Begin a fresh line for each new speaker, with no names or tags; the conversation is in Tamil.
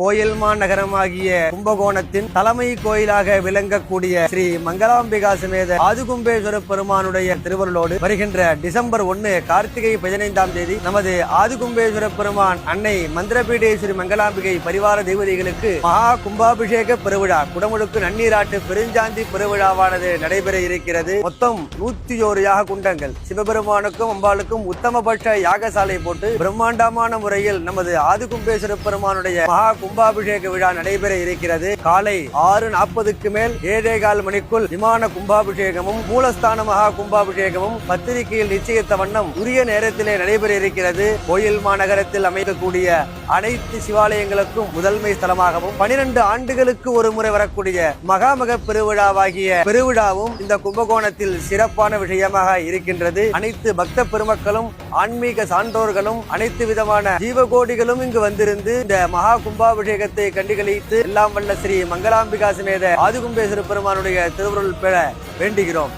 கோயில்மா நகரமாகிய கும்பகோணத்தின் தலைமை கோயிலாக விளங்கக்கூடிய ஸ்ரீ மங்களாம்பிகா சமேத ஆதிகும்பேஸ்வர பெருமானுடைய திருவருளோடு வருகின்ற டிசம்பர் 1 கார்த்திகை 15ஆம் தேதி நமது ஆதிகும்பேஸ்வர பெருமான் அன்னை மந்திரபீடேஸ்வரி மங்களாம்பிகை பரிவார தெய்வதிகளுக்கு மகா கும்பாபிஷேக பெருவிழா குடமுழுக்கு நன்னீராட்டு பெருஞ்சாந்தி பெருவிழாவானது நடைபெற இருக்கிறது. மொத்தம் 101 யாக குண்டங்கள் சிவபெருமானுக்கும் அம்பாளுக்கும் உத்தமபட்ச யாகசாலை போட்டு பிரம்மாண்டமான முறையில் நமது ஆதிகும்பேஸ்வர பெருமானுடைய மகா கும்பாபிஷேக விழா நடைபெற இருக்கிறது. காலை 6:40க்கு மேல் 7:15 மணிக்குள் விமான கும்பாபிஷேகமும் மூலஸ்தான மகா கும்பாபிஷேகமும் பத்திரிகையில் நிச்சயித்த வண்ணம் உரிய நேரத்திலே நடைபெற இருக்கிறது. கோயில் மாநகரத்தில் அமைக்கக்கூடிய அனைத்து சிவாலயங்களுக்கும் முதன்மை ஸ்தலமாகவும் 12 ஆண்டுகளுக்கு ஒரு முறை வரக்கூடிய மகாமக பெருவிழாவாகிய பெருவிழாவும் இந்த கும்பகோணத்தில் சிறப்பான விஷயமாக இருக்கின்றது. அனைத்து பக்த பெருமக்களும் ஆன்மீக சான்றோர்களும் அனைத்து விதமான ஜீவகோடிகளும் இங்கு வந்திருந்து இந்த மகா கும்பாபிஷேகத்தை கண்டுகளித்து எல்லாம் வல்ல ஸ்ரீ மங்களாம்பிகா சமேத ஆதிகும்பேஸ்வர பெருமானுடைய திருவருள் பெற வேண்டுகிறோம்.